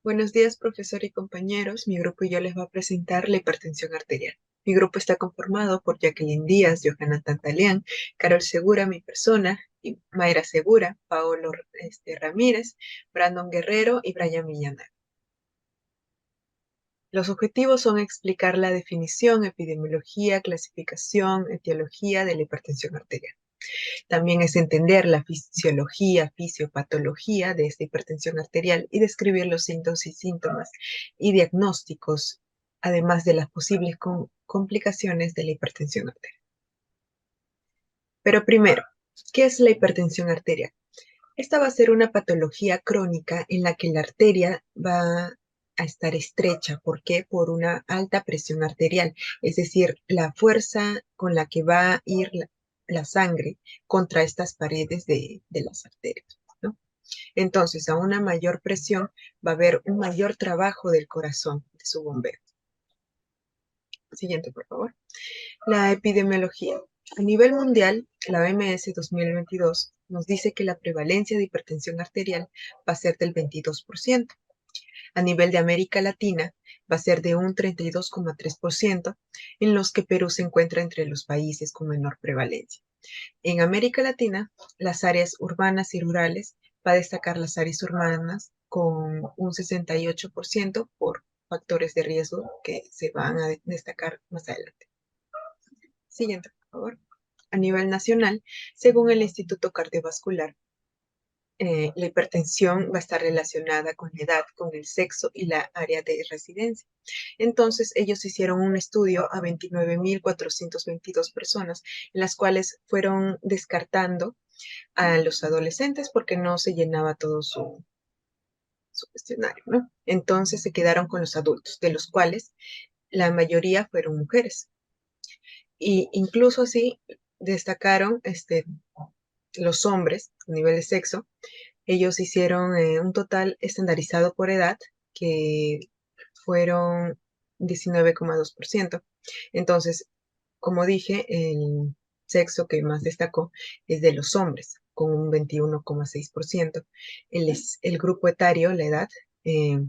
Buenos días, profesor y compañeros. Mi grupo y yo les va a presentar la hipertensión arterial. Mi grupo está conformado por Jacqueline Díaz, Johanna Tantalián, Carol Segura, mi persona, y Mayra Segura, Paolo Ramírez, Brandon Guerrero y Brian Villanueva. Los objetivos son explicar la definición, epidemiología, clasificación, etiología de la hipertensión arterial. También es entender la fisiología, fisiopatología de esta hipertensión arterial y describir los síntomas y diagnósticos, además de las posibles complicaciones de la hipertensión arterial. Pero primero, ¿qué es la hipertensión arterial? Esta va a ser una patología crónica en la que la arteria va a estar estrecha. ¿Por qué? Por una alta presión arterial, es decir, la fuerza con la que va a ir la sangre contra estas paredes de las arterias, ¿no? Entonces, a una mayor presión va a haber un mayor trabajo del corazón, de su bombeo. Siguiente, por favor. La epidemiología. A nivel mundial, la OMS 2022 nos dice que la prevalencia de hipertensión arterial va a ser del 22%. A nivel de América Latina, va a ser de un 32,3%, en los que Perú se encuentra entre los países con menor prevalencia. En América Latina, las áreas urbanas y rurales, va a destacar las áreas urbanas con un 68% por factores de riesgo que se van a destacar más adelante. Siguiente, por favor. A nivel nacional, según el Instituto Cardiovascular, la hipertensión va a estar relacionada con la edad, con el sexo y la área de residencia. Entonces, ellos hicieron un estudio a 29.422 personas, en las cuales fueron descartando a los adolescentes porque no se llenaba todo su cuestionario, ¿no? Entonces se quedaron con los adultos, de los cuales la mayoría fueron mujeres. Y incluso así destacaron los hombres a nivel de sexo. Ellos hicieron un total estandarizado por edad que fueron 19,2%. Entonces, como dije, el sexo que más destacó es de los hombres, con un 21,6%. El grupo etario, la edad, eh,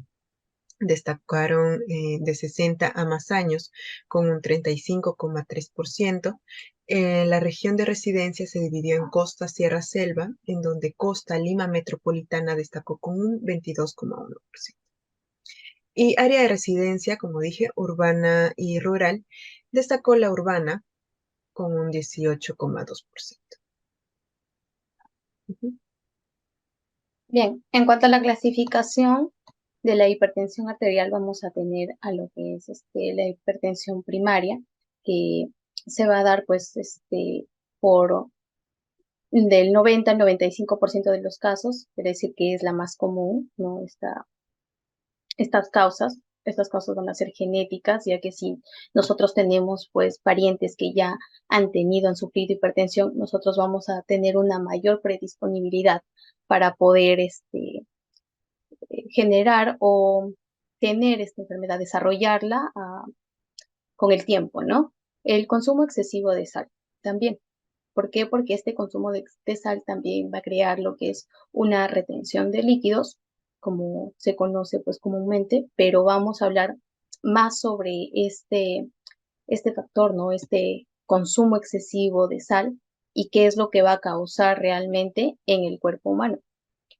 destacaron de 60 a más años con un 35,3%. La región de residencia se dividió en costa, sierra, selva, en donde costa, Lima metropolitana destacó con un 22,1%. Y área de residencia, como dije, urbana y rural, destacó la urbana con un 18,2%. Ujú. Bien, en cuanto a la clasificación de la hipertensión arterial, vamos a tener a lo que es la hipertensión primaria, que se va a dar pues por del 90 al 95% de los casos, quiere decir que es la más común, ¿no? Estas causas. Estas causas van a ser genéticas, ya que si nosotros tenemos pues parientes que ya han tenido, han sufrido hipertensión, nosotros vamos a tener una mayor predisponibilidad para poder generar o tener esta enfermedad, desarrollarla con el tiempo, ¿no? El consumo excesivo de sal también. ¿Por qué? Porque este consumo de sal también va a crear lo que es una retención de líquidos, como se conoce pues comúnmente, pero vamos a hablar más sobre este factor, ¿no? Este consumo excesivo de sal y qué es lo que va a causar realmente en el cuerpo humano.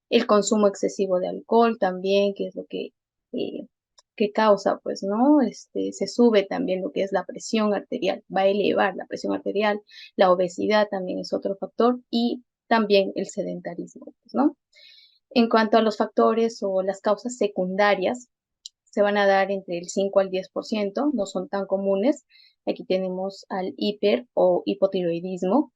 El consumo excesivo de alcohol también, que es lo eh, que causa, pues, ¿no? Se sube también lo que es la presión arterial, va a elevar la presión arterial, la obesidad también es otro factor y también el sedentarismo, pues, ¿no? En cuanto a los factores o las causas secundarias, se van a dar entre el 5 al 10%, no son tan comunes. Aquí tenemos al hiper o hipotiroidismo,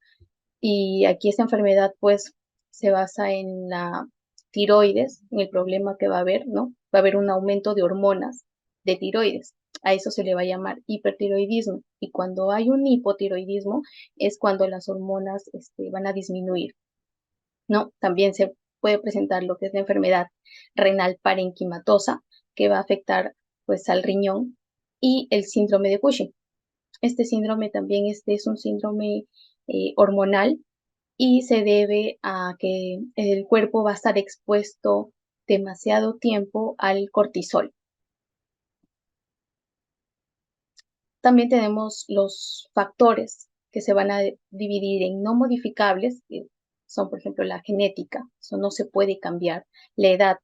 y aquí esta enfermedad pues se basa en la tiroides, en el problema que va a haber, ¿no? Va a haber un aumento de hormonas de tiroides. A eso se le va a llamar hipertiroidismo. Y cuando hay un hipotiroidismo es cuando las hormonas van a disminuir, ¿no? También se puede presentar lo que es la enfermedad renal parenquimatosa, que va a afectar pues al riñón, y el síndrome de Cushing. Este síndrome también es un síndrome hormonal y se debe a que el cuerpo va a estar expuesto demasiado tiempo al cortisol. También tenemos los factores que se van a dividir en no modificables, que son, por ejemplo, la genética, eso no se puede cambiar, la edad,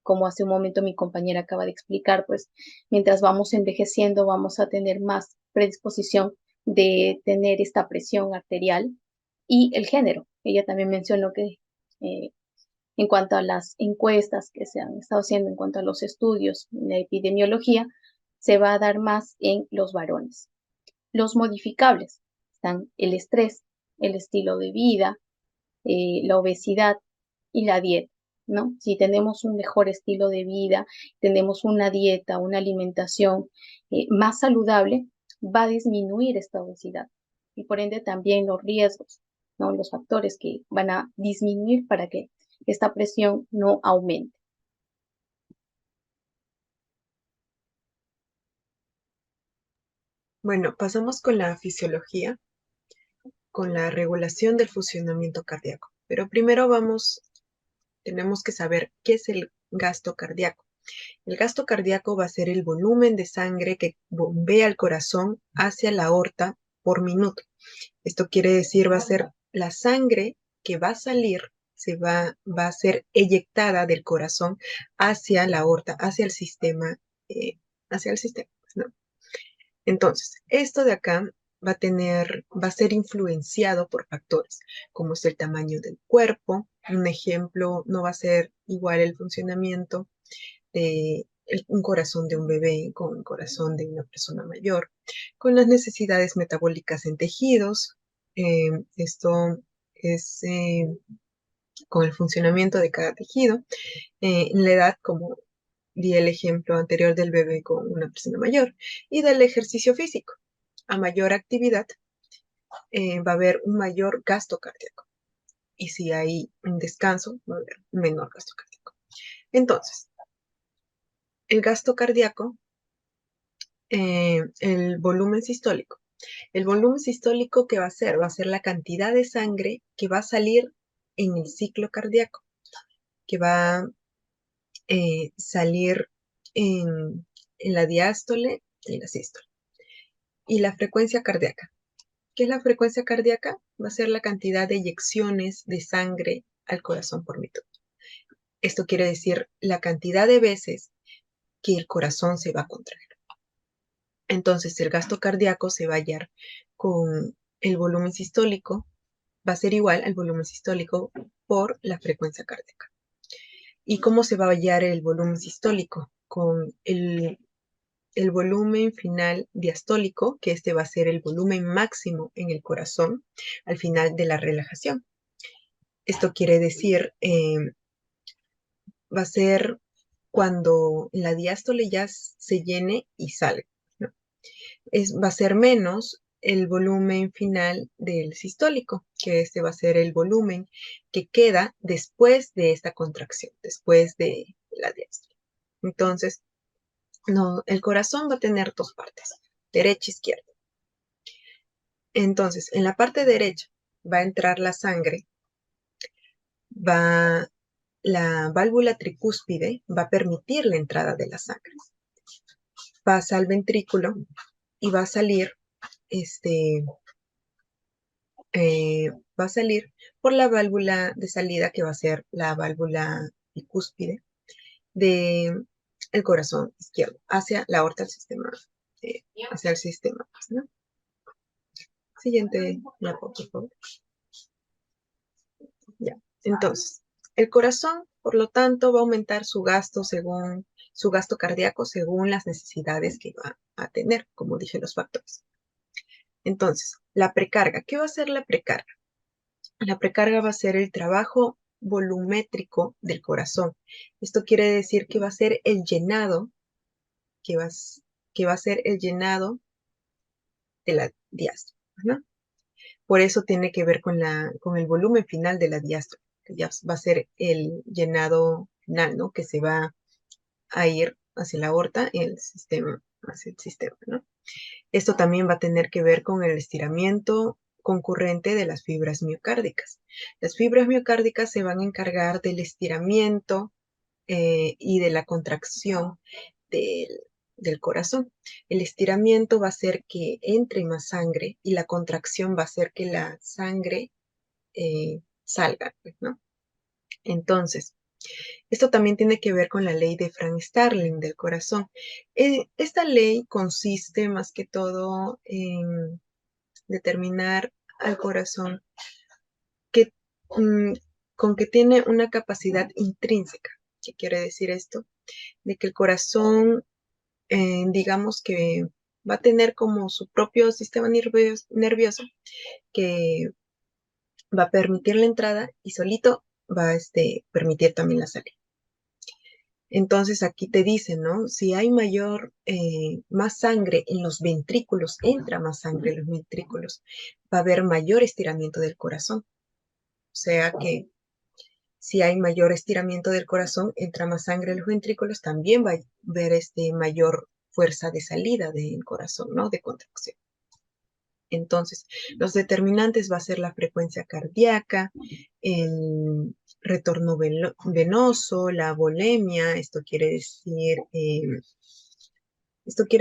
como hace un momento mi compañera acaba de explicar, pues mientras vamos envejeciendo vamos a tener más predisposición de tener esta presión arterial, y el género. Ella también mencionó que en cuanto a las encuestas que se han estado haciendo, en cuanto a los estudios, la epidemiología, se va a dar más en los varones. Los modificables están el estrés, el estilo de vida, la obesidad y la dieta, ¿no? Si tenemos un mejor estilo de vida, tenemos una dieta, una alimentación más saludable, va a disminuir esta obesidad y por ende también los riesgos, ¿no? Los factores que van a disminuir para que esta presión no aumente. Bueno, pasamos con la fisiología, con la regulación del funcionamiento cardíaco. Pero primero tenemos que saber qué es el gasto cardíaco. El gasto cardíaco va a ser el volumen de sangre que bombea el corazón hacia la aorta por minuto. Esto quiere decir, va a ser la sangre que va a salir, va a ser eyectada del corazón hacia la aorta, hacia el sistema, ¿no? Entonces, esto de acá va a ser influenciado por factores, como es el tamaño del cuerpo. Un ejemplo, no va a ser igual el funcionamiento de un corazón de un bebé con el corazón de una persona mayor, con las necesidades metabólicas en tejidos. Esto es con el funcionamiento de cada tejido. En la edad, como di el ejemplo anterior del bebé con una persona mayor, y del ejercicio físico. A mayor actividad, va a haber un mayor gasto cardíaco. Y si hay un descanso, va a haber un menor gasto cardíaco. Entonces, el gasto cardíaco, el volumen sistólico. El volumen sistólico, ¿qué va a ser? Va a ser la cantidad de sangre que va a salir en el ciclo cardíaco, que va a salir en la diástole y la sístole. Y la frecuencia cardíaca. ¿Qué es la frecuencia cardíaca? Va a ser la cantidad de eyecciones de sangre al corazón por minuto. Esto quiere decir la cantidad de veces que el corazón se va a contraer. Entonces, el gasto cardíaco se va a hallar con el volumen sistólico, va a ser igual al volumen sistólico por la frecuencia cardíaca. ¿Y cómo se va a hallar el volumen sistólico? Con el volumen final diastólico, que este va a ser el volumen máximo en el corazón al final de la relajación. Esto quiere decir, va a ser cuando la diástole ya se llene y sale, ¿no? Va a ser menos el volumen final del sistólico, que este va a ser el volumen que queda después de esta contracción, después de la diástole. Entonces, no, el corazón va a tener dos partes, derecha e izquierda. Entonces, en la parte derecha va a entrar la sangre, la válvula tricúspide va a permitir la entrada de la sangre. Pasa al ventrículo y va a salir, va a salir por la válvula de salida, que va a ser la válvula bicúspide del corazón izquierdo, hacia la aorta del sistema, hacia el sistema, ¿no? Siguiente mapa, por favor. Ya. Entonces, el corazón, por lo tanto, va a aumentar su gasto cardíaco según las necesidades que va a tener, como dije, los factores. Entonces, la precarga. ¿Qué va a ser la precarga? La precarga va a ser el trabajo volumétrico del corazón. Esto quiere decir que va a ser el llenado, que va a ser el llenado de la diástole, ¿no? Por eso tiene que ver con el volumen final de la diástole, que ya va a ser el llenado final, ¿no? Que se va a ir hacia la aorta y hacia el sistema, ¿no? Esto también va a tener que ver con el estiramiento concurrente de las fibras miocárdicas. Las fibras miocárdicas se van a encargar del estiramiento y de la contracción del corazón. El estiramiento va a hacer que entre más sangre y la contracción va a hacer que la sangre salga, pues, ¿no? Entonces, esto también tiene que ver con la ley de Frank Starling del corazón. Esta ley consiste más que todo en determinar al corazón que, con que tiene una capacidad intrínseca. ¿Qué quiere decir esto? De que el corazón, digamos que va a tener como su propio sistema nervioso que va a permitir la entrada y solito va a permitir también la salida. Entonces aquí te dice, ¿no? Si hay más sangre en los ventrículos, entra más sangre en los ventrículos, va a haber mayor estiramiento del corazón. O sea que si hay mayor estiramiento del corazón, entra más sangre en los ventrículos, también va a haber mayor fuerza de salida del corazón, ¿no? De contracción. Entonces, los determinantes va a ser la frecuencia cardíaca, el retorno venoso, la volemia, esto quiere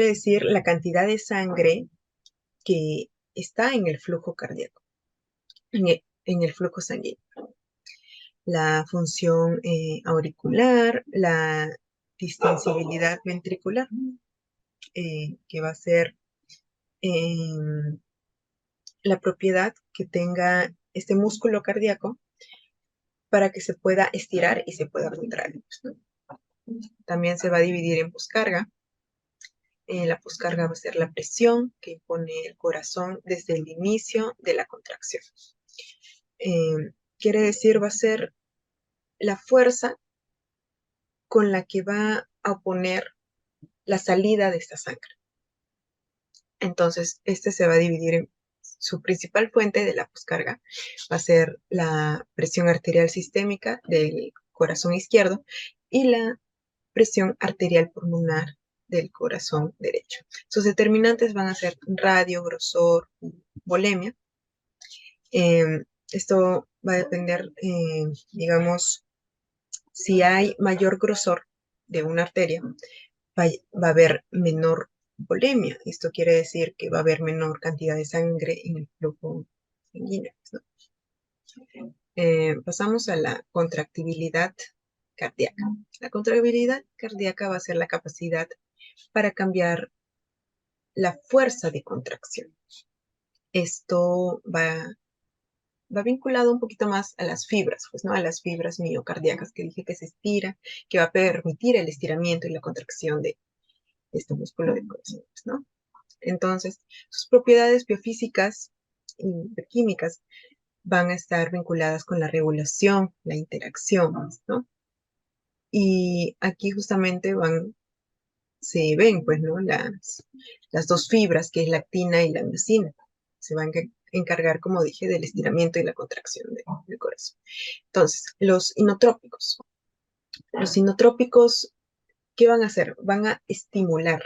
decir la cantidad de sangre que está en el flujo cardíaco, en el flujo sanguíneo. La función auricular, la distensibilidad ventricular, que va a ser la propiedad que tenga este músculo cardíaco para que se pueda estirar y se pueda contraer, ¿no? También se va a dividir en poscarga. La poscarga va a ser la presión que impone el corazón desde el inicio de la contracción. Quiere decir, va a ser la fuerza con la que va a oponer la salida de esta sangre. Entonces, se va a dividir en su principal fuente de la poscarga, va a ser la presión arterial sistémica del corazón izquierdo y la presión arterial pulmonar del corazón derecho. Sus determinantes van a ser radio, grosor, volemia. Esto va a depender, digamos, si hay mayor grosor de una arteria, va a haber menor volemia. Esto quiere decir que va a haber menor cantidad de sangre en el flujo sanguíneo, ¿no? Pasamos a la contractibilidad cardíaca. La contractibilidad cardíaca va a ser la capacidad para cambiar la fuerza de contracción. Esto va vinculado un poquito más a las fibras, pues, ¿no? A las fibras miocardíacas que dije que se estira, que va a permitir el estiramiento y la contracción de este músculo de corazón, ¿no? Entonces, sus propiedades biofísicas y bioquímicas van a estar vinculadas con la regulación, la interacción, ¿no? Y aquí justamente se ven, pues, ¿no? Las dos fibras, que es la actina y la miosina. Se van a encargar, como dije, del estiramiento y la contracción del corazón. Entonces, los inotrópicos. Los inotrópicos, ¿qué van a hacer? Van a estimular,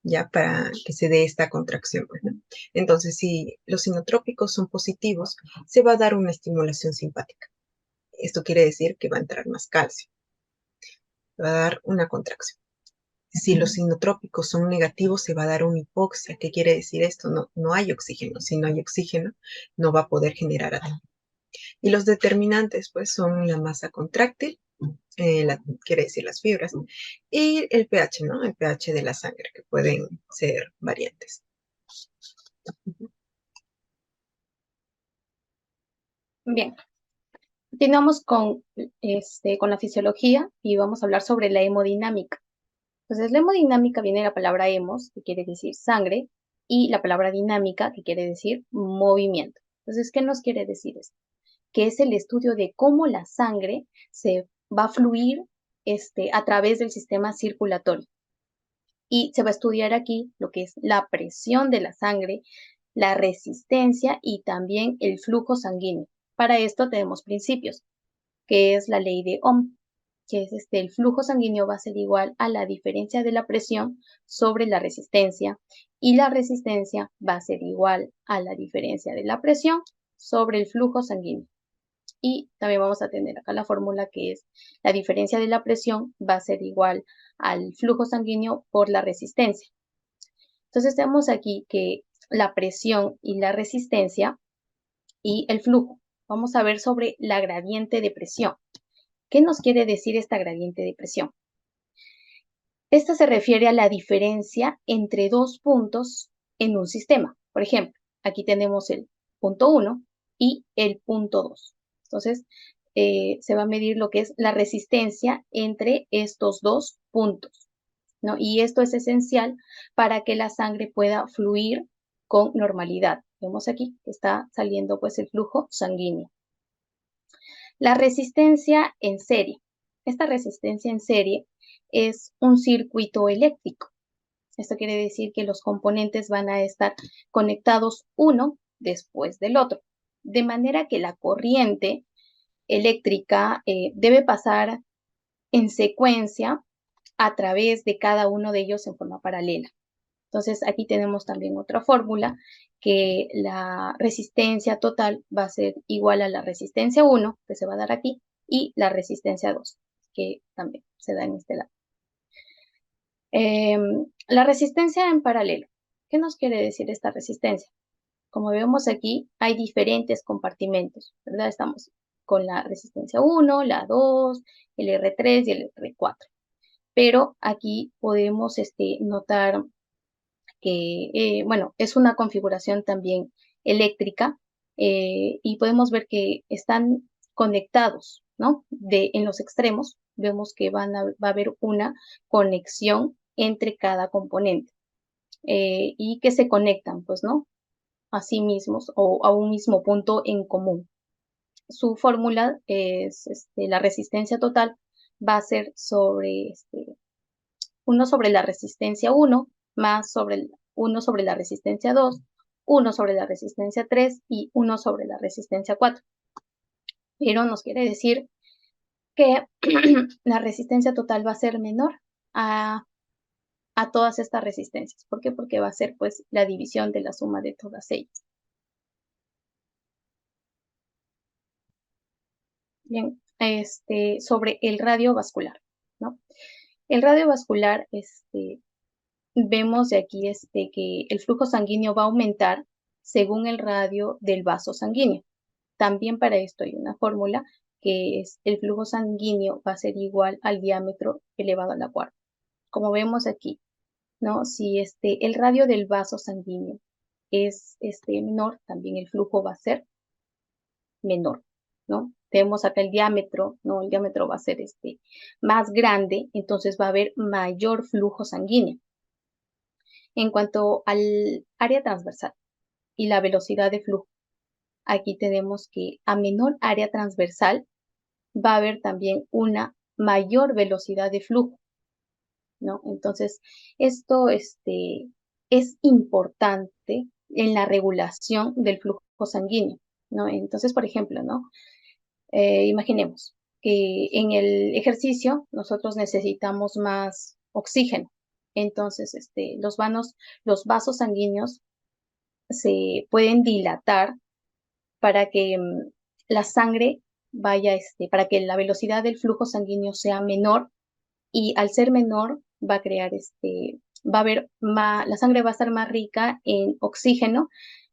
ya, para que se dé esta contracción, pues, ¿no? Entonces, si los inotrópicos son positivos, se va a dar una estimulación simpática. Esto quiere decir que va a entrar más calcio. Va a dar una contracción. Si los inotrópicos son negativos, se va a dar una hipoxia. ¿Qué quiere decir esto? No hay oxígeno. Si no hay oxígeno, no va a poder generar ATP. Y los determinantes, pues, son la masa contráctil, quiere decir las fibras, y el pH, ¿no? El pH de la sangre, que pueden ser variantes. Bien, continuamos con la fisiología y vamos a hablar sobre la hemodinámica. Entonces, la hemodinámica viene de la palabra hemos, que quiere decir sangre, y la palabra dinámica, que quiere decir movimiento. Entonces, ¿qué nos quiere decir esto? Que es el estudio de cómo la sangre se va a fluir a través del sistema circulatorio. Y se va a estudiar aquí lo que es la presión de la sangre, la resistencia y también el flujo sanguíneo. Para esto tenemos principios, que es la ley de Ohm, que es el flujo sanguíneo va a ser igual a la diferencia de la presión sobre la resistencia y la resistencia va a ser igual a la diferencia de la presión sobre el flujo sanguíneo. Y también vamos a tener acá la fórmula que es la diferencia de la presión va a ser igual al flujo sanguíneo por la resistencia. Entonces tenemos aquí que la presión y la resistencia y el flujo. Vamos a ver sobre la gradiente de presión. ¿Qué nos quiere decir esta gradiente de presión? Esta se refiere a la diferencia entre dos puntos en un sistema. Por ejemplo, aquí tenemos el punto 1 y el punto 2. Entonces, se va a medir lo que es la resistencia entre estos dos puntos, ¿no? Y esto es esencial para que la sangre pueda fluir con normalidad. Vemos aquí que está saliendo pues el flujo sanguíneo. La resistencia en serie. Esta resistencia en serie es un circuito eléctrico. Esto quiere decir que los componentes van a estar conectados uno después del otro, de manera que la corriente eléctrica debe pasar en secuencia a través de cada uno de ellos en forma paralela. Entonces, aquí tenemos también otra fórmula que la resistencia total va a ser igual a la resistencia 1, que se va a dar aquí, y la resistencia 2, que también se da en este lado. La resistencia en paralelo. ¿Qué nos quiere decir esta resistencia? Como vemos aquí, hay diferentes compartimentos, ¿verdad? Estamos con la resistencia 1, la 2, el R3 y el R4. Pero aquí podemos notar que, bueno, es una configuración también eléctrica y podemos ver que están conectados, ¿no? En los extremos vemos que va a haber una conexión entre cada componente y que se conectan, pues, ¿no? A sí mismos o a un mismo punto en común. Su fórmula es la resistencia total va a ser sobre 1 sobre la resistencia 1 más sobre 1 sobre la resistencia 2, 1 sobre la resistencia 3 y 1 sobre la resistencia 4. Pero nos quiere decir que la resistencia total va a ser menor a, a todas estas resistencias. ¿Por qué? Porque va a ser pues la división de la suma de todas ellas. Bien, sobre el radio vascular, ¿no? El radio vascular, vemos de aquí que el flujo sanguíneo va a aumentar según el radio del vaso sanguíneo. También para esto hay una fórmula que es el flujo sanguíneo va a ser igual al diámetro elevado a la cuarta. Como vemos aquí, ¿no? Si el radio del vaso sanguíneo es menor, también el flujo va a ser menor, ¿no? Tenemos acá el diámetro, ¿no? El diámetro va a ser más grande, entonces va a haber mayor flujo sanguíneo. En cuanto al área transversal y la velocidad de flujo, aquí tenemos que a menor área transversal va a haber también una mayor velocidad de flujo, ¿no? Entonces, esto es importante en la regulación del flujo sanguíneo, ¿no? Entonces, por ejemplo, ¿no? Imaginemos que en el ejercicio nosotros necesitamos más oxígeno. Entonces, los vasos sanguíneos se pueden dilatar para que la sangre vaya, para que la velocidad del flujo sanguíneo sea menor y al ser menor va a crear, va a haber más, la sangre va a estar más rica en oxígeno,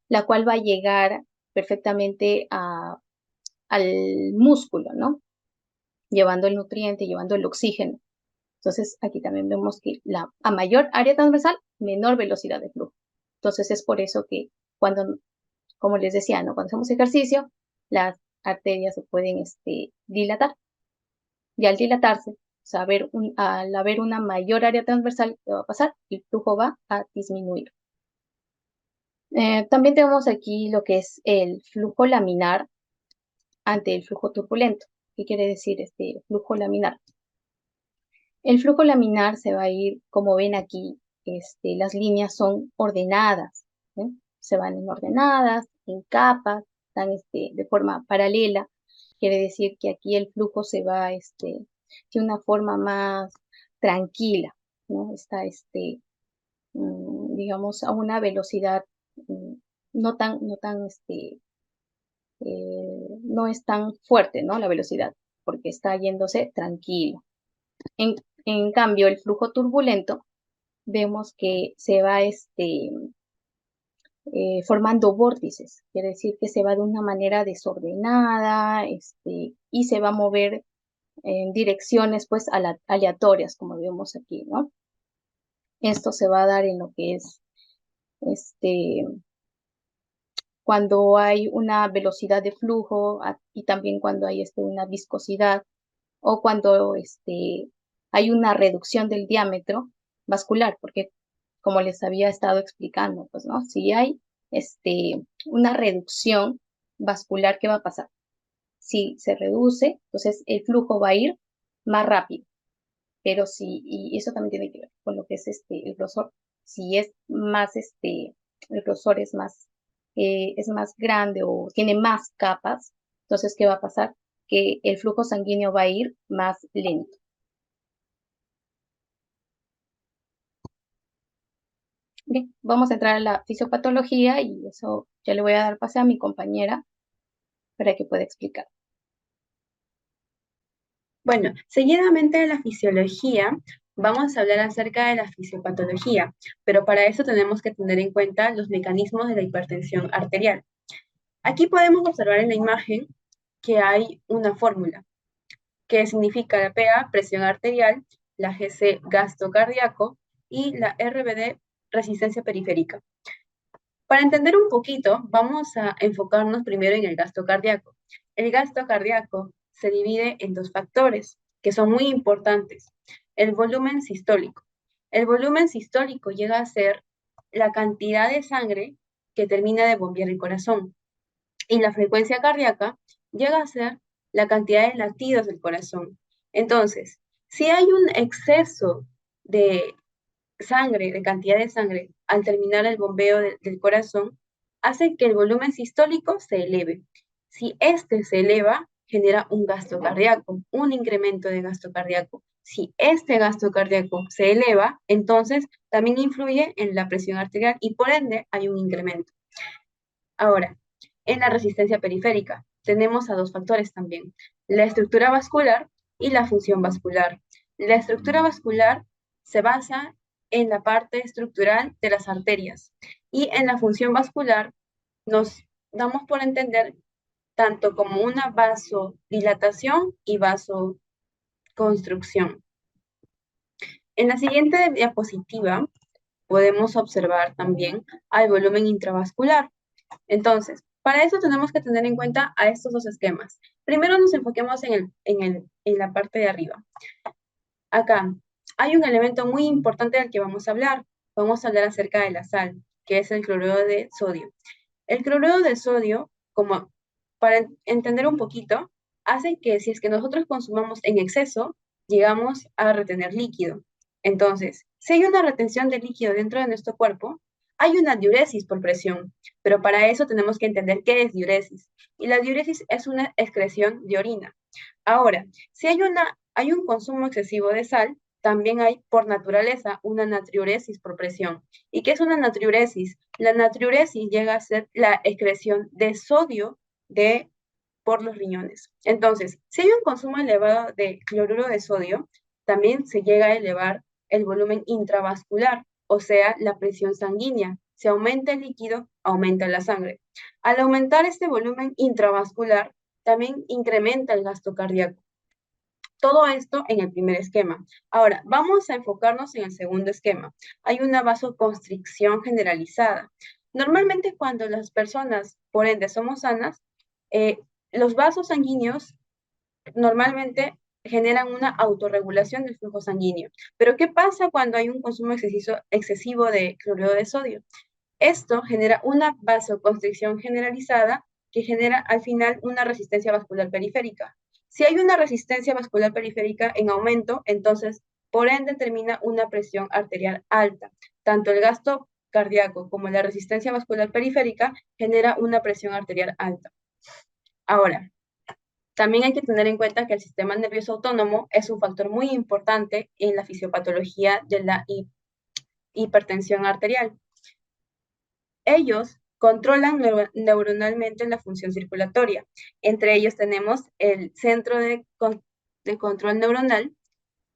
la cual va a llegar perfectamente al músculo, ¿no? Llevando el nutriente, llevando el oxígeno. Entonces, aquí también vemos que a mayor área transversal, menor velocidad de flujo. Entonces, es por eso que cuando, como les decía, ¿no? Cuando hacemos ejercicio, las arterias se pueden dilatar. Y al dilatarse, o sea, al haber una mayor área transversal, ¿qué va a pasar? El flujo va a disminuir. También tenemos aquí lo que es el flujo laminar ante el flujo turbulento. ¿Qué quiere decir este flujo laminar? El flujo laminar se va a ir, como ven aquí, las líneas son ordenadas, ¿eh? Se van en ordenadas, en capas, están de forma paralela. Quiere decir que aquí el flujo se va de una forma más tranquila, ¿no? Está, digamos, a una velocidad no tan no es tan fuerte, ¿no? La velocidad, porque está yéndose tranquilo. En cambio, el flujo turbulento, vemos que se va formando vórtices, quiere decir que se va de una manera desordenada y se va a mover en direcciones pues aleatorias, como vemos aquí, ¿no? Esto se va a dar en lo que es este, cuando hay una velocidad de flujo y también cuando hay una viscosidad o cuando hay una reducción del diámetro vascular, porque como les había estado explicando, pues, ¿no? Si hay una reducción vascular, ¿qué va a pasar? Si se reduce, entonces el flujo va a ir más rápido, pero si, y eso también tiene que ver con lo que es el grosor, si es más, el grosor es más grande o tiene más capas, entonces, ¿qué va a pasar? Que el flujo sanguíneo va a ir más lento. Bien, vamos a entrar a la fisiopatología y eso ya le voy a dar pase a mi compañera para que pueda explicar. Bueno, seguidamente de la fisiología, vamos a hablar acerca de la fisiopatología, pero para eso tenemos que tener en cuenta los mecanismos de la hipertensión arterial. Aquí podemos observar en la imagen que hay una fórmula, que significa la PA, presión arterial, la GC, gasto cardíaco, y la RBD, resistencia periférica. Para entender un poquito, vamos a enfocarnos primero en el gasto cardíaco. El gasto cardíaco se divide en dos factores que son muy importantes. El volumen sistólico. El volumen sistólico llega a ser la cantidad de sangre que termina de bombear el corazón. Y la frecuencia cardíaca llega a ser la cantidad de latidos del corazón. Entonces, si hay un exceso de sangre, de cantidad de sangre, al terminar el bombeo del corazón, hace que el volumen sistólico se eleve. Si este se eleva, genera un gasto cardíaco, un incremento de gasto cardíaco. Si este gasto cardíaco se eleva, entonces también influye en la presión arterial y por ende hay un incremento. Ahora, en la resistencia periférica tenemos a dos factores también, la estructura vascular y la función vascular. La estructura vascular se basa en la parte estructural de las arterias y en la función vascular nos damos por entender tanto como una vasodilatación y vasoconstrucción. En la siguiente diapositiva podemos observar también al volumen intravascular. Entonces, para eso tenemos que tener en cuenta a estos dos esquemas. Primero nos enfoquemos en la parte de arriba. Acá hay un elemento muy importante del que vamos a hablar. Vamos a hablar acerca de la sal, que es el cloruro de sodio. El cloruro de sodio, como para entender un poquito, hace que si es que nosotros consumamos en exceso, llegamos a retener líquido. Entonces, si hay una retención de líquido dentro de nuestro cuerpo, hay una diuresis por presión, pero para eso tenemos que entender qué es diuresis. Y la diuresis es una excreción de orina. Ahora, si hay un consumo excesivo de sal, también hay por naturaleza una natriuresis por presión. ¿Y qué es una natriuresis? La natriuresis llega a ser la excreción de sodio por los riñones. Entonces, si hay un consumo elevado de cloruro de sodio, también se llega a elevar el volumen intravascular, o sea, la presión sanguínea. Si aumenta el líquido, aumenta la sangre. Al aumentar este volumen intravascular, también incrementa el gasto cardíaco. Todo esto en el primer esquema. Ahora, vamos a enfocarnos en el segundo esquema. Hay una vasoconstricción generalizada. Normalmente cuando las personas, por ende, somos sanas, los vasos sanguíneos normalmente generan una autorregulación del flujo sanguíneo. Pero ¿qué pasa cuando hay un consumo excesivo de cloruro de sodio? Esto genera una vasoconstricción generalizada que genera al final una resistencia vascular periférica. Si hay una resistencia vascular periférica en aumento, entonces por ende termina una presión arterial alta. Tanto el gasto cardíaco como la resistencia vascular periférica genera una presión arterial alta. Ahora, también hay que tener en cuenta que el sistema nervioso autónomo es un factor muy importante en la fisiopatología de la hipertensión arterial. Ellos controlan neuronalmente la función circulatoria. Entre ellos tenemos el centro de control neuronal,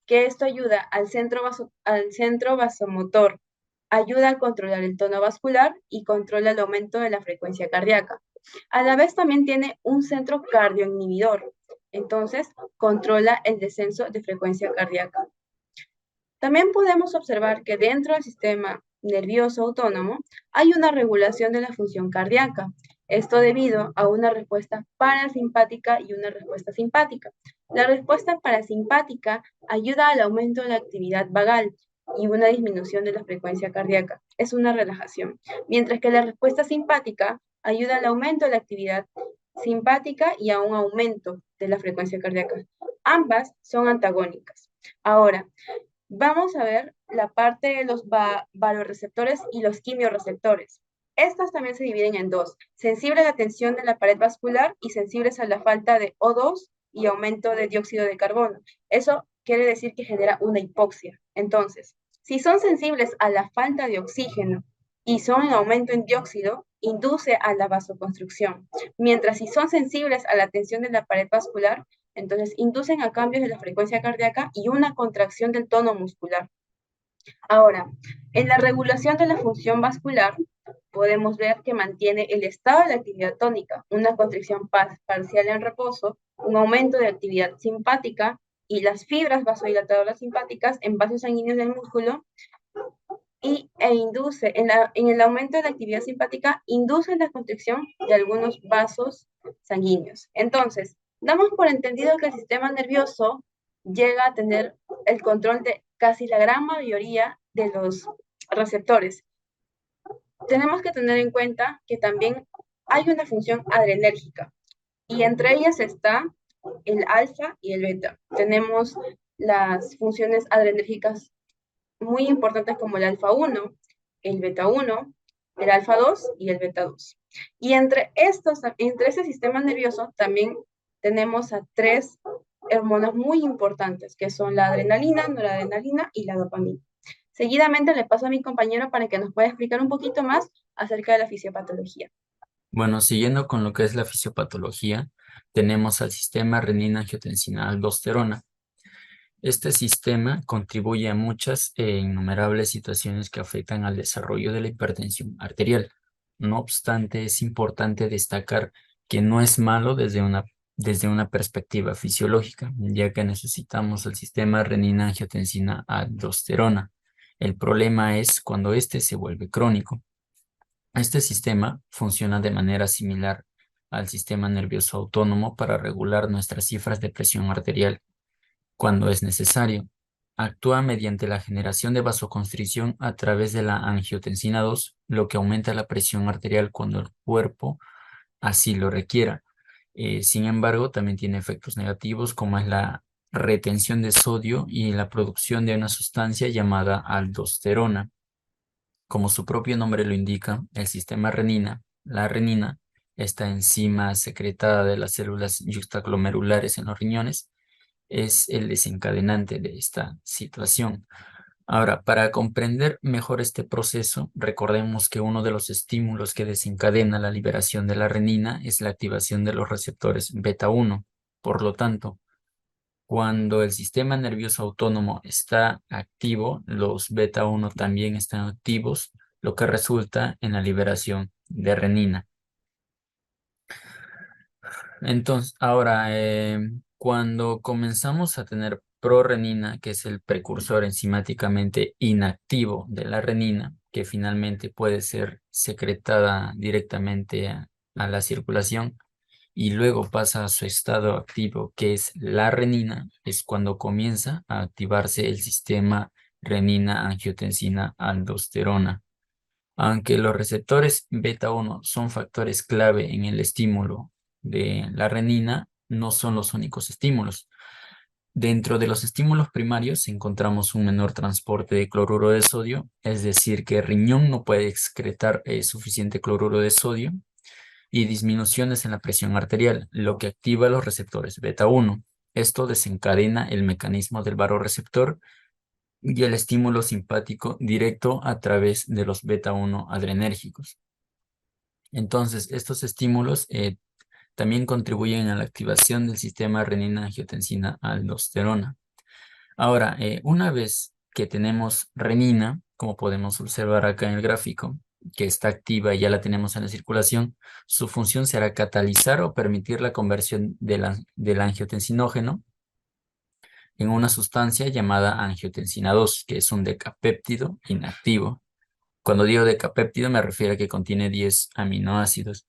que esto ayuda al centro vasomotor, ayuda a controlar el tono vascular y controla el aumento de la frecuencia cardíaca. A la vez también tiene un centro cardioinhibidor, entonces controla el descenso de frecuencia cardíaca. También podemos observar que dentro del sistema nervioso autónomo hay una regulación de la función cardíaca. Esto debido a una respuesta parasimpática y una respuesta simpática. La respuesta parasimpática ayuda al aumento de la actividad vagal y una disminución de la frecuencia cardíaca. Es una relajación. Mientras que la respuesta simpática ayuda al aumento de la actividad simpática y a un aumento de la frecuencia cardíaca. Ambas son antagónicas. Ahora, vamos a ver la parte de los vasoreceptores y los quimiorreceptores. Estas también se dividen en dos: sensibles a la tensión de la pared vascular y sensibles a la falta de O2 y aumento de dióxido de carbono. Eso quiere decir que genera una hipoxia. Entonces, si son sensibles a la falta de oxígeno y son en aumento en dióxido, induce a la vasoconstricción. Mientras si son sensibles a la tensión de la pared vascular, entonces inducen a cambios de la frecuencia cardíaca y una contracción del tono muscular. Ahora, en la regulación de la función vascular, podemos ver que mantiene el estado de la actividad tónica, una constricción parcial en reposo, un aumento de actividad simpática y las fibras vasodilatadoras simpáticas en vasos sanguíneos del músculo induce, en el aumento de la actividad simpática, induce la constricción de algunos vasos sanguíneos. Entonces, damos por entendido que el sistema nervioso llega a tener el control de casi la gran mayoría de los receptores. Tenemos que tener en cuenta que también hay una función adrenérgica y entre ellas está el alfa y el beta. Tenemos las funciones adrenérgicas muy importantes como el alfa 1, el beta 1, el alfa 2 y el beta 2. Y entre ese sistema nervioso también tenemos a tres hormonas muy importantes, que son la adrenalina, noradrenalina y la dopamina. Seguidamente le paso a mi compañero para que nos pueda explicar un poquito más acerca de la fisiopatología. Bueno, siguiendo con lo que es la fisiopatología, tenemos al sistema renina-angiotensina-aldosterona. Este sistema contribuye a muchas e innumerables situaciones que afectan al desarrollo de la hipertensión arterial. No obstante, es importante destacar que no es malo desde una perspectiva fisiológica, ya que necesitamos el sistema renina-angiotensina-aldosterona. El problema es cuando este se vuelve crónico. Este sistema funciona de manera similar al sistema nervioso autónomo para regular nuestras cifras de presión arterial cuando es necesario. Actúa mediante la generación de vasoconstricción a través de la angiotensina 2, lo que aumenta la presión arterial cuando el cuerpo así lo requiera. Sin embargo, también tiene efectos negativos como es la retención de sodio y la producción de una sustancia llamada aldosterona. Como su propio nombre lo indica, el sistema renina, la renina, esta enzima secretada de las células yuxtaglomerulares en los riñones, es el desencadenante de esta situación. Ahora, para comprender mejor este proceso, recordemos que uno de los estímulos que desencadena la liberación de la renina es la activación de los receptores beta 1. Por lo tanto, cuando el sistema nervioso autónomo está activo, los beta 1 también están activos, lo que resulta en la liberación de renina. Entonces, ahora, cuando comenzamos a tener prorenina, que es el precursor enzimáticamente inactivo de la renina, que finalmente puede ser secretada directamente a la circulación, y luego pasa a su estado activo, que es la renina, es cuando comienza a activarse el sistema renina-angiotensina-aldosterona. Aunque los receptores beta 1 son factores clave en el estímulo de la renina, no son los únicos estímulos. Dentro de los estímulos primarios encontramos un menor transporte de cloruro de sodio, es decir, que el riñón no puede excretar suficiente cloruro de sodio, y disminuciones en la presión arterial, lo que activa los receptores beta 1. Esto desencadena el mecanismo del vasoreceptor y el estímulo simpático directo a través de los beta 1 adrenérgicos. Entonces, estos estímulos también contribuyen a la activación del sistema renina-angiotensina-aldosterona. Ahora, una vez que tenemos renina, como podemos observar acá en el gráfico, que está activa y ya la tenemos en la circulación, su función será catalizar o permitir la conversión del angiotensinógeno en una sustancia llamada angiotensina 2, que es un decapéptido inactivo. Cuando digo decapéptido me refiero a que contiene 10 aminoácidos.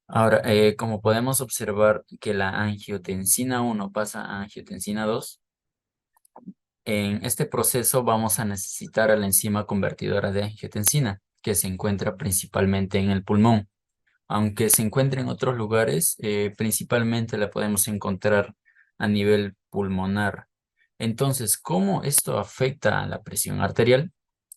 Ahora, como podemos observar que la angiotensina 1 pasa a angiotensina 2, en este proceso vamos a necesitar a la enzima convertidora de angiotensina, que se encuentra principalmente en el pulmón. Aunque se encuentre en otros lugares, principalmente la podemos encontrar a nivel pulmonar. Entonces, ¿cómo esto afecta a la presión arterial?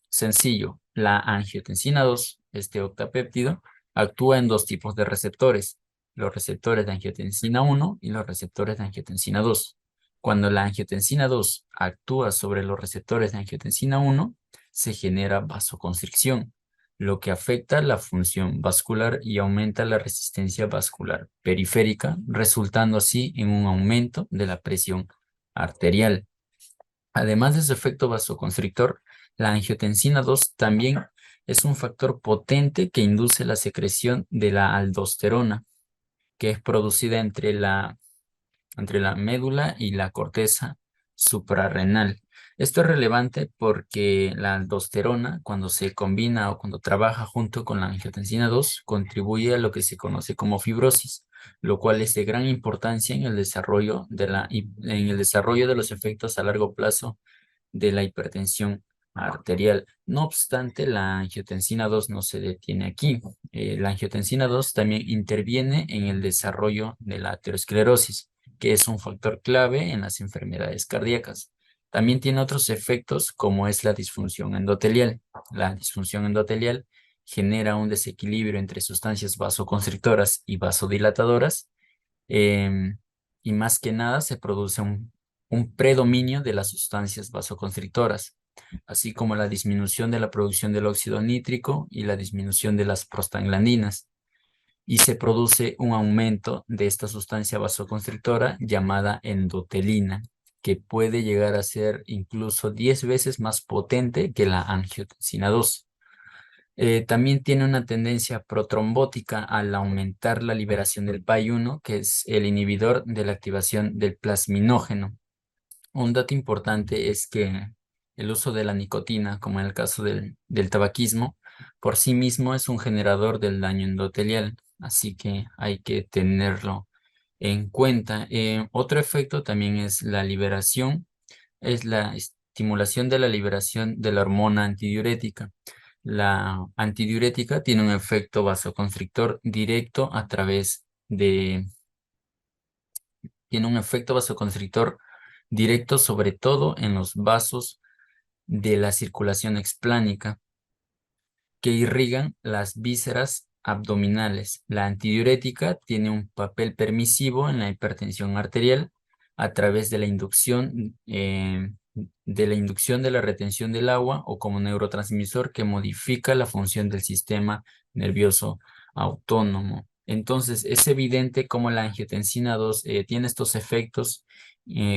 Sencillo, la angiotensina 2, este octapéptido, actúa en dos tipos de receptores, los receptores de angiotensina 1 y los receptores de angiotensina 2. Cuando la angiotensina 2 actúa sobre los receptores de angiotensina 1, se genera vasoconstricción, lo que afecta la función vascular y aumenta la resistencia vascular periférica, resultando así en un aumento de la presión arterial. Además de su efecto vasoconstrictor, la angiotensina 2 también es un factor potente que induce la secreción de la aldosterona, que es producida entre la médula y la corteza suprarrenal. Esto es relevante porque la aldosterona, cuando se combina o cuando trabaja junto con la angiotensina 2, contribuye a lo que se conoce como fibrosis, lo cual es de gran importancia en el desarrollo de los efectos a largo plazo de la hipertensión arterial. No obstante, la angiotensina 2 no se detiene aquí. La angiotensina 2 también interviene en el desarrollo de la aterosclerosis, que es un factor clave en las enfermedades cardíacas. También tiene otros efectos como es la disfunción endotelial. La disfunción endotelial genera un desequilibrio entre sustancias vasoconstrictoras y vasodilatadoras, y más que nada se produce un predominio de las sustancias vasoconstrictoras, así como la disminución de la producción del óxido nítrico y la disminución de las prostaglandinas. Y se produce un aumento de esta sustancia vasoconstrictora llamada endotelina, que puede llegar a ser incluso 10 veces más potente que la angiotensina 2. También tiene una tendencia protrombótica al aumentar la liberación del PAI-1, que es el inhibidor de la activación del plasminógeno. Un dato importante es que el uso de la nicotina, como en el caso del tabaquismo, por sí mismo es un generador del daño endotelial, así que hay que tenerlo en cuenta. Otro efecto también es la estimulación de la liberación de la hormona antidiurética. La antidiurética tiene un efecto vasoconstrictor directo tiene un efecto vasoconstrictor directo sobre todo en los vasos de la circulación explánica que irrigan las vísceras abdominales. La antidiurética tiene un papel permisivo en la hipertensión arterial a través de la inducción de la retención del agua o como neurotransmisor que modifica la función del sistema nervioso autónomo. Entonces, es evidente cómo la angiotensina 2 tiene estos efectos,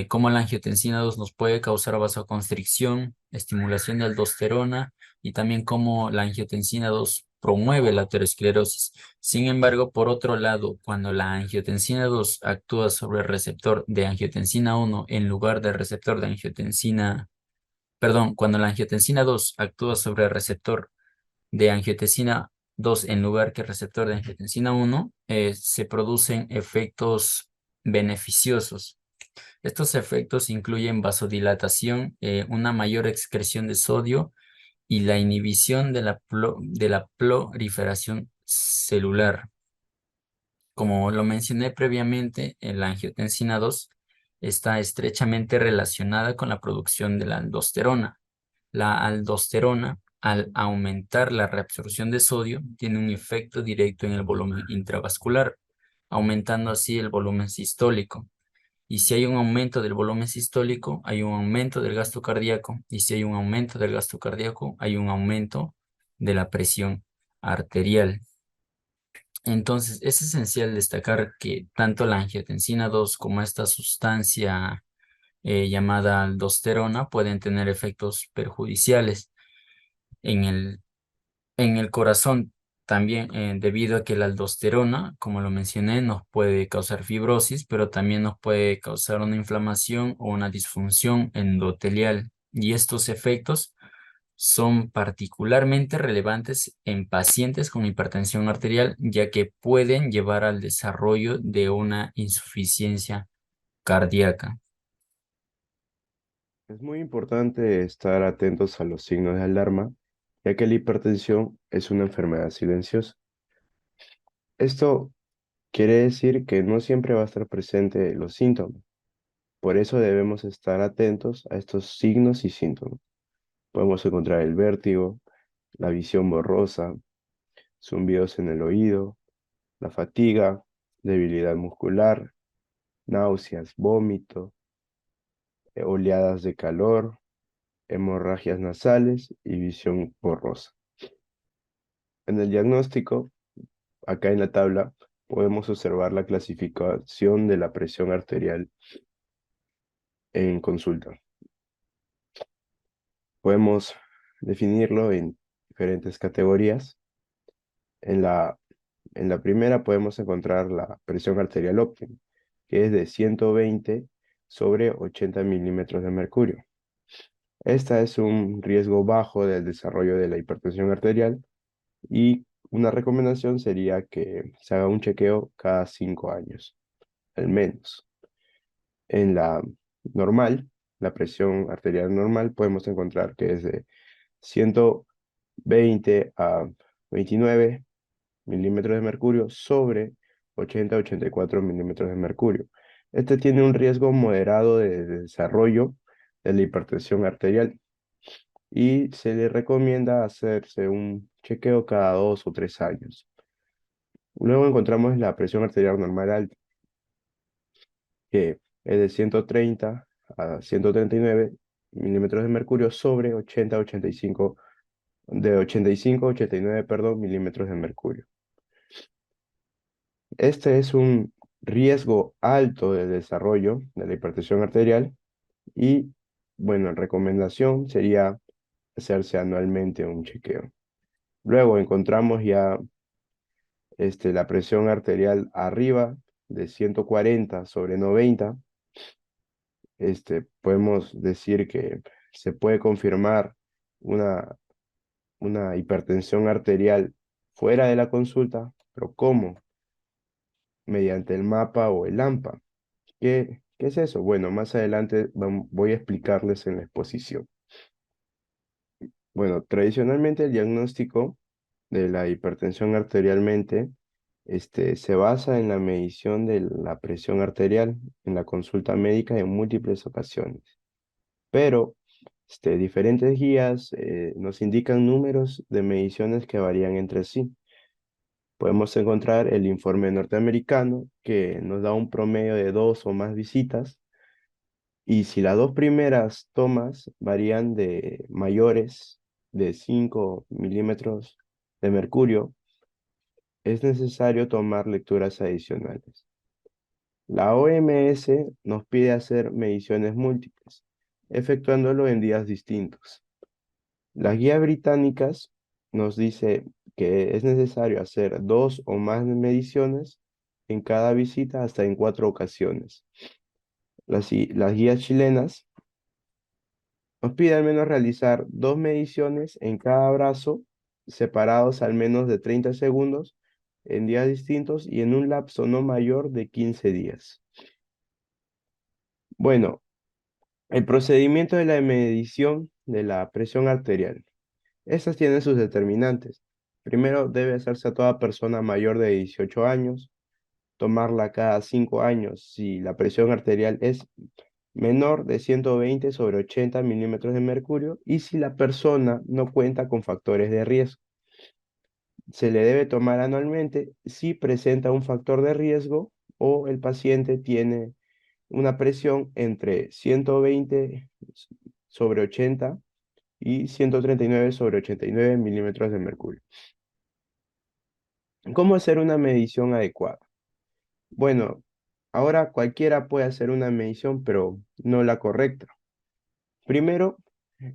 cómo la angiotensina 2 nos puede causar vasoconstricción, estimulación de aldosterona, y también cómo la angiotensina 2 promueve la aterosclerosis. Sin embargo, por otro lado, cuando la angiotensina 2 actúa sobre el receptor de angiotensina 1 en lugar del receptor de cuando la angiotensina 2 actúa sobre el receptor de angiotensina 2 en lugar que el receptor de angiotensina 1, se producen efectos beneficiosos. Estos efectos incluyen vasodilatación, una mayor excreción de sodio, y la inhibición de la proliferación celular. Como lo mencioné previamente, la angiotensina 2 está estrechamente relacionada con la producción de la aldosterona. La aldosterona, al aumentar la reabsorción de sodio, tiene un efecto directo en el volumen intravascular, aumentando así el volumen sistólico. Y si hay un aumento del volumen sistólico, hay un aumento del gasto cardíaco. Y si hay un aumento del gasto cardíaco, hay un aumento de la presión arterial. Entonces, es esencial destacar que tanto la angiotensina 2 como esta sustancia llamada aldosterona pueden tener efectos perjudiciales en el corazón también, debido a que la aldosterona, como lo mencioné, nos puede causar fibrosis, pero también nos puede causar una inflamación o una disfunción endotelial. Y estos efectos son particularmente relevantes en pacientes con hipertensión arterial, ya que pueden llevar al desarrollo de una insuficiencia cardíaca. Es muy importante estar atentos a los signos de alarma, ya que la hipertensión es una enfermedad silenciosa. Esto quiere decir que no siempre va a estar presente los síntomas. Por eso debemos estar atentos a estos signos y síntomas. Podemos encontrar el vértigo, la visión borrosa, zumbidos en el oído, la fatiga, debilidad muscular, náuseas, vómito, oleadas de calor, hemorragias nasales y visión borrosa. En el diagnóstico, acá en la tabla, podemos observar la clasificación de la presión arterial en consulta. Podemos definirlo en diferentes categorías. En la primera podemos encontrar la presión arterial óptima, que es de 120 sobre 80 milímetros de mercurio. Esta es un riesgo bajo del desarrollo de la hipertensión arterial y una recomendación sería que se haga un chequeo cada 5 años, al menos. En la normal, la presión arterial normal, podemos encontrar que es de 120 a 29 milímetros de mercurio sobre 80 a 84 milímetros de mercurio. Este tiene un riesgo moderado de desarrollo de la hipertensión arterial y se le recomienda hacerse un chequeo cada 2 o 3 años. Luego encontramos la presión arterial normal alta, que es de 130 a 139 milímetros de mercurio sobre 80 a 85, de 85 a 89, perdón, milímetros de mercurio. Este es un riesgo alto de desarrollo de la hipertensión arterial y, bueno, recomendación sería hacerse anualmente un chequeo. Luego encontramos ya la presión arterial arriba de 140 sobre 90. Podemos decir que se puede confirmar una, una hipertensión arterial fuera de la consulta, pero ¿cómo? Mediante el mapa o el AMPA. ¿Qué es eso? Bueno, más adelante voy a explicarles en la exposición. Bueno, tradicionalmente el diagnóstico de la hipertensión arterialmente se basa en la medición de la presión arterial en la consulta médica en múltiples ocasiones. Pero diferentes guías nos indican números de mediciones que varían entre sí. Podemos encontrar el informe norteamericano que nos da un promedio de 2 o más visitas. Y si las dos primeras tomas varían de mayores de 5 milímetros de mercurio, es necesario tomar lecturas adicionales. La OMS nos pide hacer mediciones múltiples, efectuándolo en días distintos. Las guías británicas nos dice que es necesario hacer 2 o más mediciones en cada visita hasta en 4 ocasiones. Las guías chilenas nos pide al menos realizar 2 mediciones en cada brazo, separados al menos de 30 segundos, en días distintos y en un lapso no mayor de 15 días. Bueno, el procedimiento de la medición de la presión arterial. Estas tienen sus determinantes. Primero, debe hacerse a toda persona mayor de 18 años, tomarla cada 5 años si la presión arterial es menor de 120 sobre 80 milímetros de mercurio y si la persona no cuenta con factores de riesgo. Se le debe tomar anualmente si presenta un factor de riesgo o el paciente tiene una presión entre 120 sobre 80 y 139 sobre 89 milímetros de mercurio. ¿Cómo hacer una medición adecuada? Bueno, ahora cualquiera puede hacer una medición, pero no la correcta. Primero,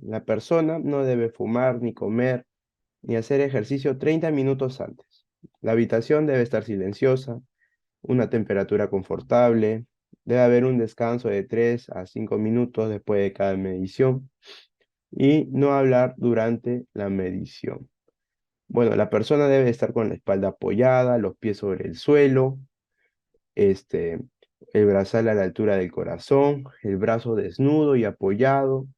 la persona no debe fumar, ni comer, ni hacer ejercicio 30 minutos antes. La habitación debe estar silenciosa, una temperatura confortable, debe haber un descanso de 3 a 5 minutos después de cada medición y no hablar durante la medición. Bueno, la persona debe estar con la espalda apoyada, los pies sobre el suelo, este, el brazal a la altura del corazón, el brazo desnudo y apoyado.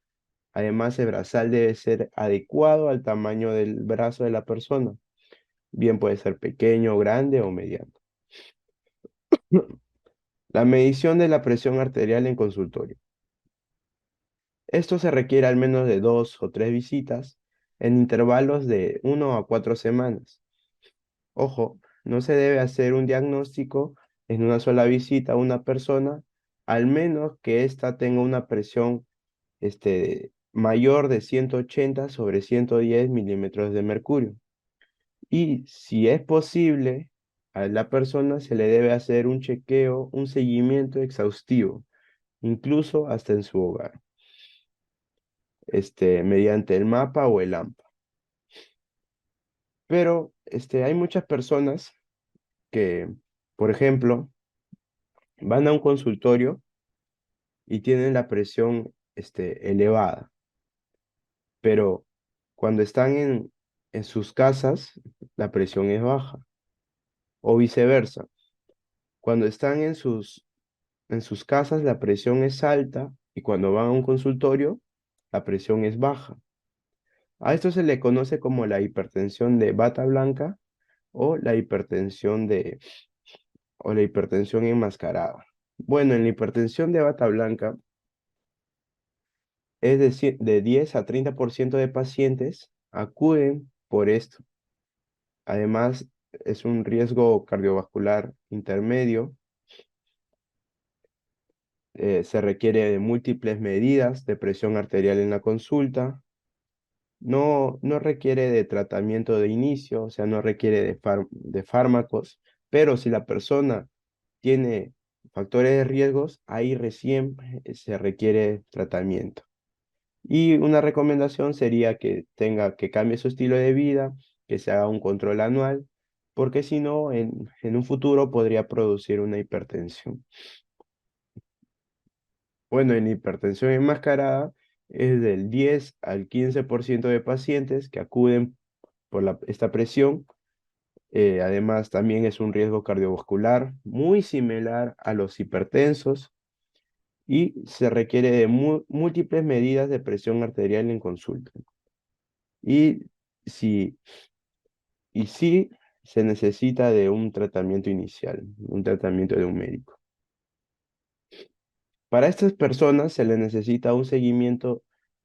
Además, el brazal debe ser adecuado al tamaño del brazo de la persona. Bien puede ser pequeño, grande o mediano. La medición de la presión arterial en consultorio. Esto se requiere al menos de 2 o 3 visitas en intervalos de 1 a 4 semanas. Ojo, no se debe hacer un diagnóstico en una sola visita a una persona, al menos que ésta tenga una presión mayor de 180 sobre 110 milímetros de mercurio. Y si es posible, a la persona se le debe hacer un chequeo, un seguimiento exhaustivo, incluso hasta en su hogar, mediante el mapa o el AMPA. Pero hay muchas personas que, por ejemplo, van a un consultorio y tienen la presión elevada, pero cuando están en sus casas, la presión es baja, o viceversa. Cuando están en sus casas, la presión es alta y cuando van a un consultorio, la presión es baja. A esto se le conoce como la hipertensión de bata blanca o o la hipertensión enmascarada. Bueno, en la hipertensión de bata blanca es decir, de 10 a 30% de pacientes acuden por esto. Además, es un riesgo cardiovascular intermedio. Se requiere de múltiples medidas de presión arterial en la consulta. No requiere de tratamiento de inicio, o sea, no requiere de fármacos, pero si la persona tiene factores de riesgos, ahí recién se requiere tratamiento. Y una recomendación sería que cambie su estilo de vida, que se haga un control anual, porque si no, en un futuro podría producir una hipertensión. Bueno, en hipertensión enmascarada es del 10 al 15% de pacientes que acuden por esta presión. Además, también es un riesgo cardiovascular muy similar a los hipertensos y se requiere de múltiples medidas de presión arterial en consulta. Y si, y sí se necesita de un tratamiento inicial, un tratamiento de un médico. Para estas personas se les necesita un seguimiento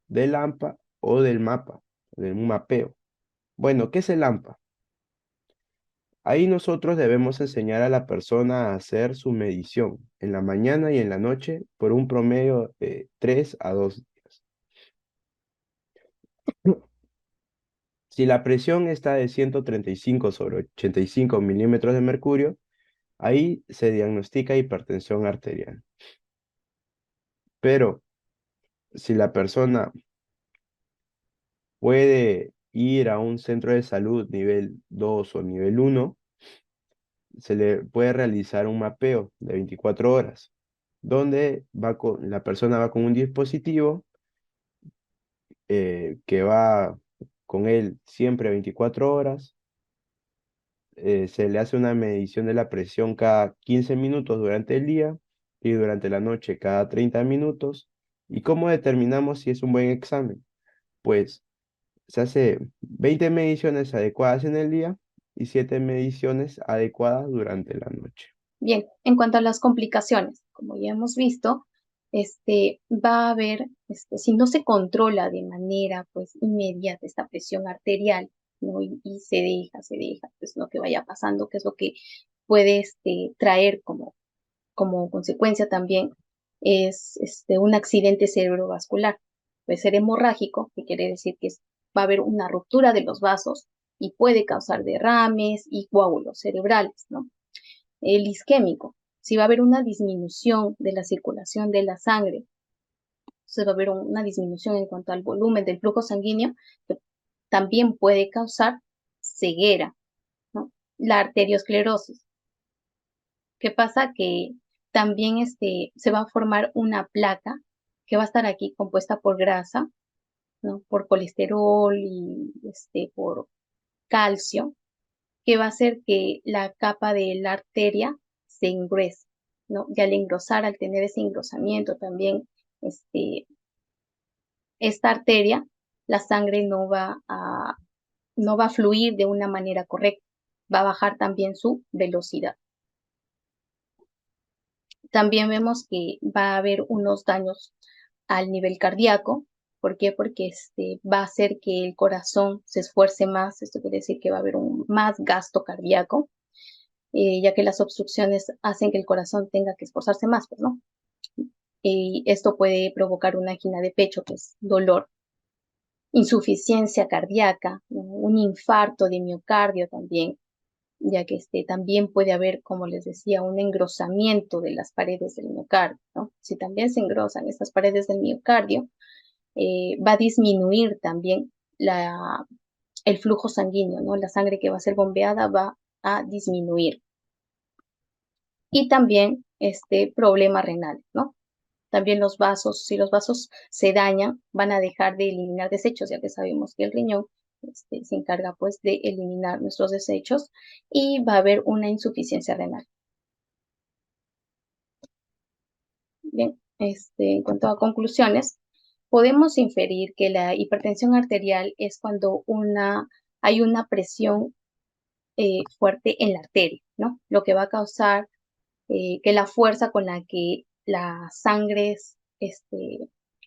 del AMPA o del MAPA, de un mapeo. Bueno, ¿qué es el AMPA? Ahí nosotros debemos enseñar a la persona a hacer su medición en la mañana y en la noche por un promedio de 3 a 2 días. Si la presión está de 135 sobre 85 milímetros de mercurio, ahí se diagnostica hipertensión arterial. Pero si la persona puede ir a un centro de salud nivel 2 o nivel 1, se le puede realizar un mapeo de 24 horas, donde la persona va con un dispositivo que va con él siempre 24 horas. Se le hace una medición de la presión cada 15 minutos durante el día y durante la noche cada 30 minutos. ¿Y cómo determinamos si es un buen examen? Pues se hace 20 mediciones adecuadas en el día y 7 mediciones adecuadas durante la noche. Bien, en cuanto a las complicaciones, como ya hemos visto, va a haber, si no se controla de manera pues inmediata esta presión arterial, ¿no? Y se deja, pues lo que vaya pasando, que es lo que puede traer como consecuencia también es un accidente cerebrovascular. Puede ser hemorrágico, que quiere decir que va a haber una ruptura de los vasos y puede causar derrames y coágulos cerebrales, ¿no? El isquémico, si va a haber una disminución de la circulación de la sangre, se va a haber una disminución en cuanto al volumen del flujo sanguíneo, que también puede causar ceguera, ¿no? La arteriosclerosis. ¿Qué pasa? Que también se va a formar una placa que va a estar aquí compuesta por grasa, ¿no? Por colesterol y por calcio, que va a hacer que la capa de la arteria se engruese, ¿no? Y al engrosar, al tener ese engrosamiento también, esta arteria, la sangre no va a fluir de una manera correcta, va a bajar también su velocidad. También vemos que va a haber unos daños al nivel cardíaco. ¿Por qué? Porque va a hacer que el corazón se esfuerce más. Esto quiere decir que va a haber un más gasto cardíaco, ya que las obstrucciones hacen que el corazón tenga que esforzarse más, pues, ¿no? Y esto puede provocar una angina de pecho, que es dolor, insuficiencia cardíaca, ¿no? Un infarto de miocardio también, ya que también puede haber, como les decía, un engrosamiento de las paredes del miocardio, ¿no? Si también se engrosan estas paredes del miocardio, va a disminuir también el flujo sanguíneo, ¿no? La sangre que va a ser bombeada va a disminuir. Y también problemas renales, ¿no? También los vasos, si los vasos se dañan, van a dejar de eliminar desechos, ya que sabemos que el riñón se encarga pues de eliminar nuestros desechos y va a haber una insuficiencia renal. Bien, en cuanto a conclusiones, podemos inferir que la hipertensión arterial es cuando hay una presión fuerte en la arteria, ¿no? Lo que va a causar que la fuerza con la que la sangre,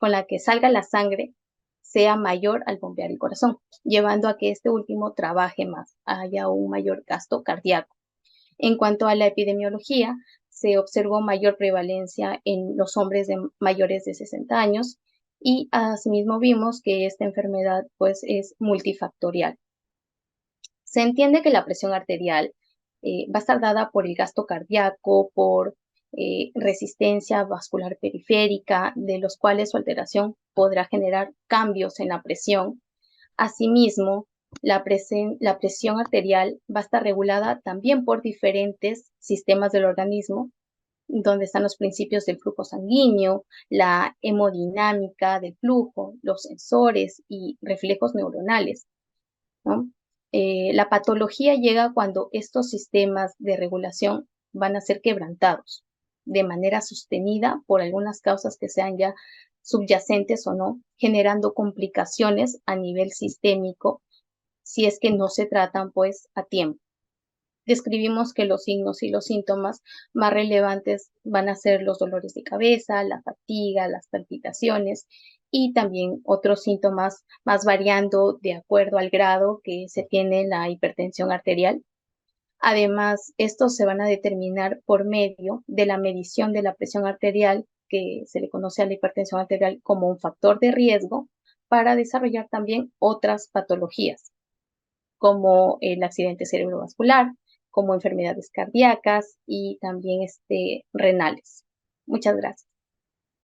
con la que salga la sangre, sea mayor al bombear el corazón, llevando a que este último trabaje más, haya un mayor gasto cardíaco. En cuanto a la epidemiología, se observó mayor prevalencia en los hombres mayores de 60 años y asimismo vimos que esta enfermedad pues es multifactorial. Se entiende que la presión arterial va a estar dada por el gasto cardíaco, por resistencia vascular periférica, de los cuales su alteración podrá generar cambios en la presión. Asimismo, la presión arterial va a estar regulada también por diferentes sistemas del organismo, donde están los principios del flujo sanguíneo, la hemodinámica del flujo, los sensores y reflejos neuronales, ¿no? La patología llega cuando estos sistemas de regulación van a ser quebrantados de manera sostenida por algunas causas que sean ya subyacentes o no, generando complicaciones a nivel sistémico si es que no se tratan pues a tiempo. Describimos que los signos y los síntomas más relevantes van a ser los dolores de cabeza, la fatiga, las palpitaciones y también otros síntomas más variando de acuerdo al grado que se tiene la hipertensión arterial. Además, estos se van a determinar por medio de la medición de la presión arterial, que se le conoce a la hipertensión arterial como un factor de riesgo para desarrollar también otras patologías, como el accidente cerebrovascular, como enfermedades cardíacas y también renales. Muchas gracias.